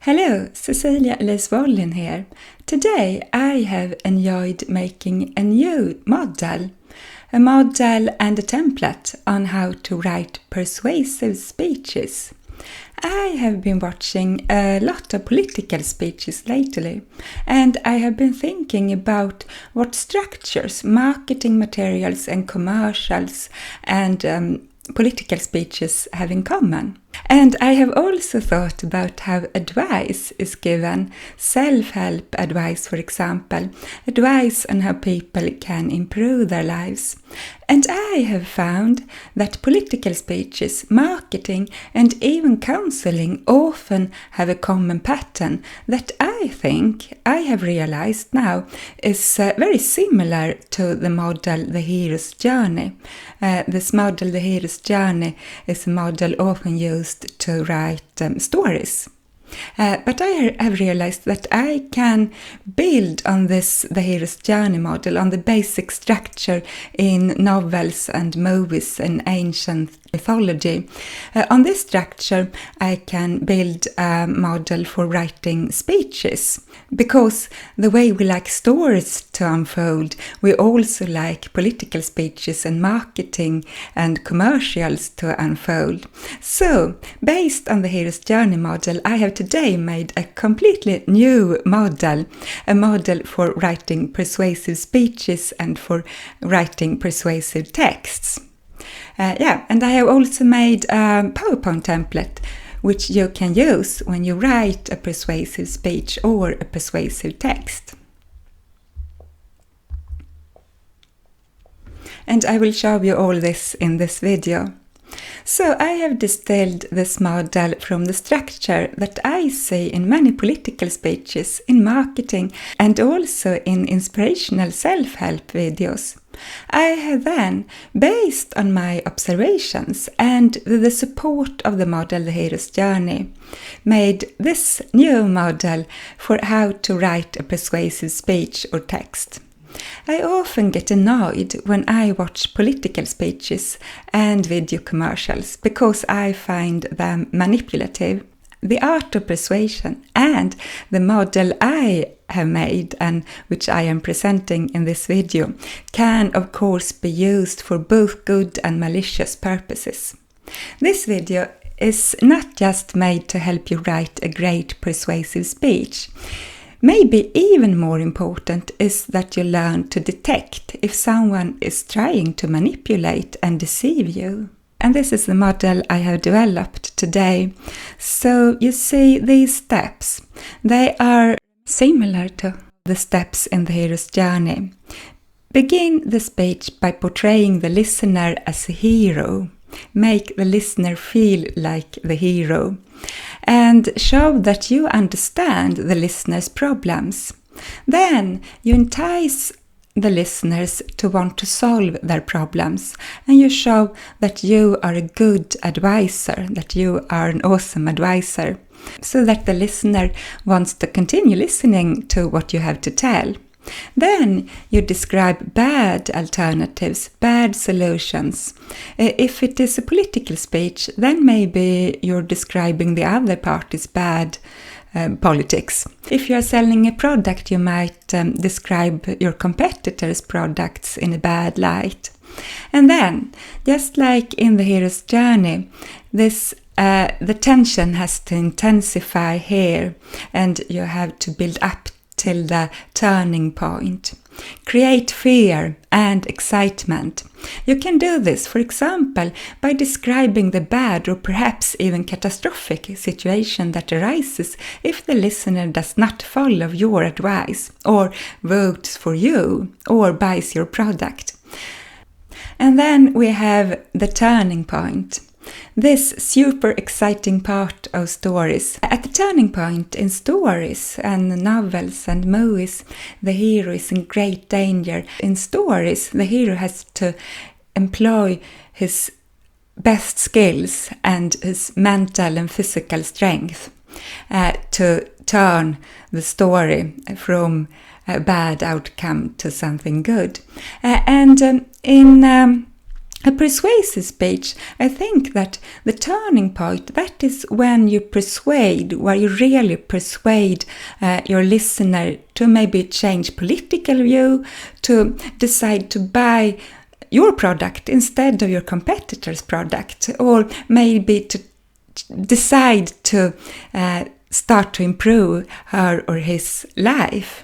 Hello, Cecilia Elise Wallin here. Today I have enjoyed making a new model and a template on how to write persuasive speeches. I have been watching a lot of political speeches lately, and I have been thinking about what structures, marketing materials and commercials and political speeches have in common. And I have also thought about how advice is given, self-help advice for example, advice on how people can improve their lives. And I have found that political speeches, marketing and even counseling often have a common pattern that I think I have realized now is very similar to the model The Hero's Journey. This model, The Hero's Journey, is a model often used to write stories. But I have realized that I can build on this The Hero's Journey model, on the basic structure in novels and movies and ancient mythology. On this structure I can build a model for writing speeches, because the way we like stories to unfold, we also like political speeches and marketing and commercials to unfold. So, based on the Hero's Journey model, I have today made a completely new model, a model for writing persuasive speeches and for writing persuasive texts. And I have also made a PowerPoint template which you can use when you write a persuasive speech or a persuasive text. And I will show you all this in this video. So I have distilled this model from the structure that I see in many political speeches, in marketing and also in inspirational self-help videos. I have then, based on my observations and with the support of the model The Hero's Journey, made this new model for how to write a persuasive speech or text. I often get annoyed when I watch political speeches and video commercials because I find them manipulative. The art of persuasion and the model I have made and which I am presenting in this video can of course be used for both good and malicious purposes. This video is not just made to help you write a great persuasive speech. Maybe even more important is that you learn to detect if someone is trying to manipulate and deceive you. And this is the model I have developed today. So you see these steps, they are similar to the steps in the Hero's Journey. Begin the speech by portraying the listener as a hero. Make the listener feel like the hero. And show that you understand the listener's problems. Then you entice the listeners to want to solve their problems, and you show that you are a good advisor, that you are an awesome advisor, so that the listener wants to continue listening to what you have to tell. Then you describe bad alternatives, bad solutions. If it is a political speech, then maybe you're describing the other party's bad politics. If you are selling a product, you might describe your competitors' products in a bad light. And then, just like in the Hero's Journey, the tension has to intensify here, and you have to build up till the turning point. Create fear and excitement. You can do this, for example, by describing the bad or perhaps even catastrophic situation that arises if the listener does not follow your advice, or votes for you, or buys your product. And then we have the turning point. This super exciting part of stories. At the turning point in stories and novels and movies, the hero is in great danger. In stories, the hero has to employ his best skills and his mental and physical strength to turn the story from a bad outcome to something good. In A persuasive speech, I think that the turning point, that is when you persuade, where you really persuade your listener to maybe change political view, to decide to buy your product instead of your competitor's product, or maybe to decide to start to improve her or his life.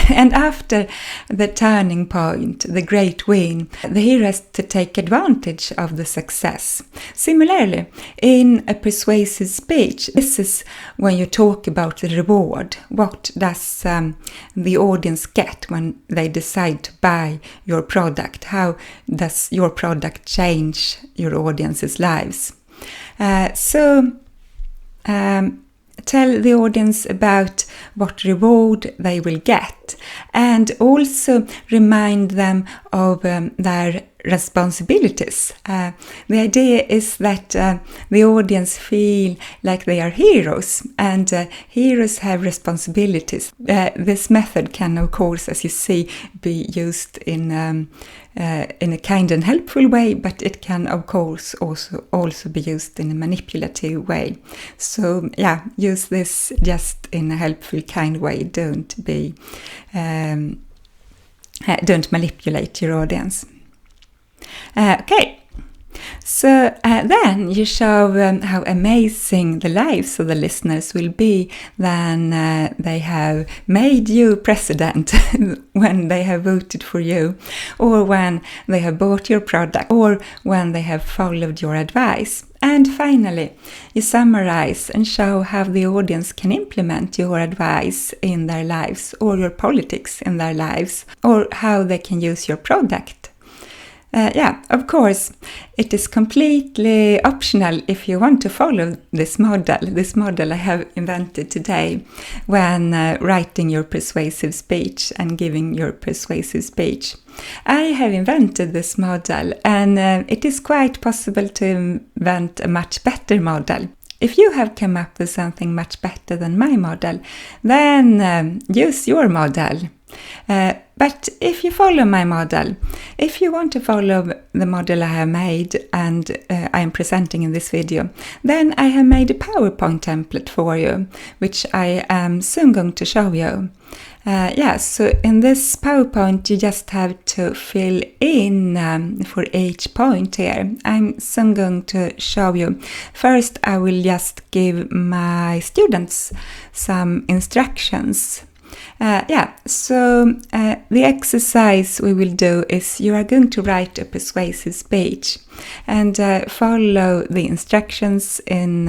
And after the turning point, the great win, the hero has to take advantage of the success. Similarly, in a persuasive speech, this is when you talk about the reward. What does the audience get when they decide to buy your product? How does your product change your audience's lives? Tell the audience about what reward they will get, and also remind them of their responsibilities. The idea is that the audience feel like they are heroes, and heroes have responsibilities. This method can, of course, as you see, be used in a kind and helpful way, but it can, of course, also be used in a manipulative way. So, yeah, use this just in a helpful, kind way. Don't manipulate your audience. Okay, so then you show how amazing the lives of the listeners will be when they have made you president, when they have voted for you, or when they have bought your product, or when they have followed your advice. And finally, you summarize and show how the audience can implement your advice in their lives, or your politics in their lives, or how they can use your product. Of course, it is completely optional if you want to follow this model I have invented today when writing your persuasive speech and giving your persuasive speech. I have invented this model, and it is quite possible to invent a much better model. If you have come up with something much better than my model, then use your model. But if you follow my model, if you want to follow the model I have made and I am presenting in this video, then I have made a PowerPoint template for you, which I am soon going to show you. So in this PowerPoint you just have to fill in for each point here. I'm soon going to show you. First I will just give my students some instructions. The exercise we will do is you are going to write a persuasive speech and follow the instructions in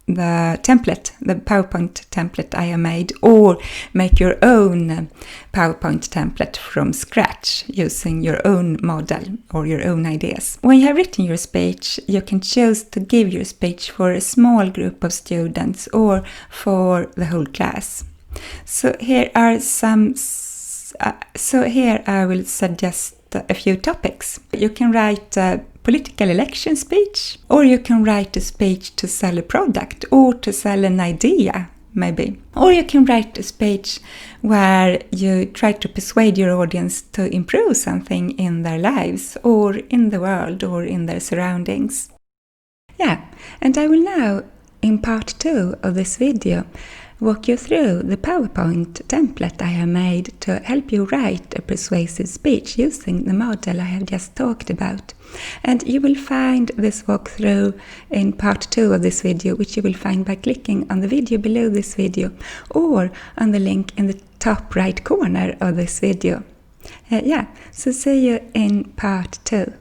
the template, the PowerPoint template I have made, or make your own PowerPoint template from scratch using your own model or your own ideas. When you have written your speech, you can choose to give your speech for a small group of students or for the whole class. So here I will suggest a few topics. You can write a political election speech, or you can write a speech to sell a product or to sell an idea, maybe. Or you can write a speech where you try to persuade your audience to improve something in their lives or in the world or in their surroundings. And I will now, in part 2 of this video, walk you through the PowerPoint template I have made to help you write a persuasive speech using the model I have just talked about. And you will find this walkthrough in part 2 of this video, which you will find by clicking on the video below this video or on the link in the top right corner of this video. So see you in part 2.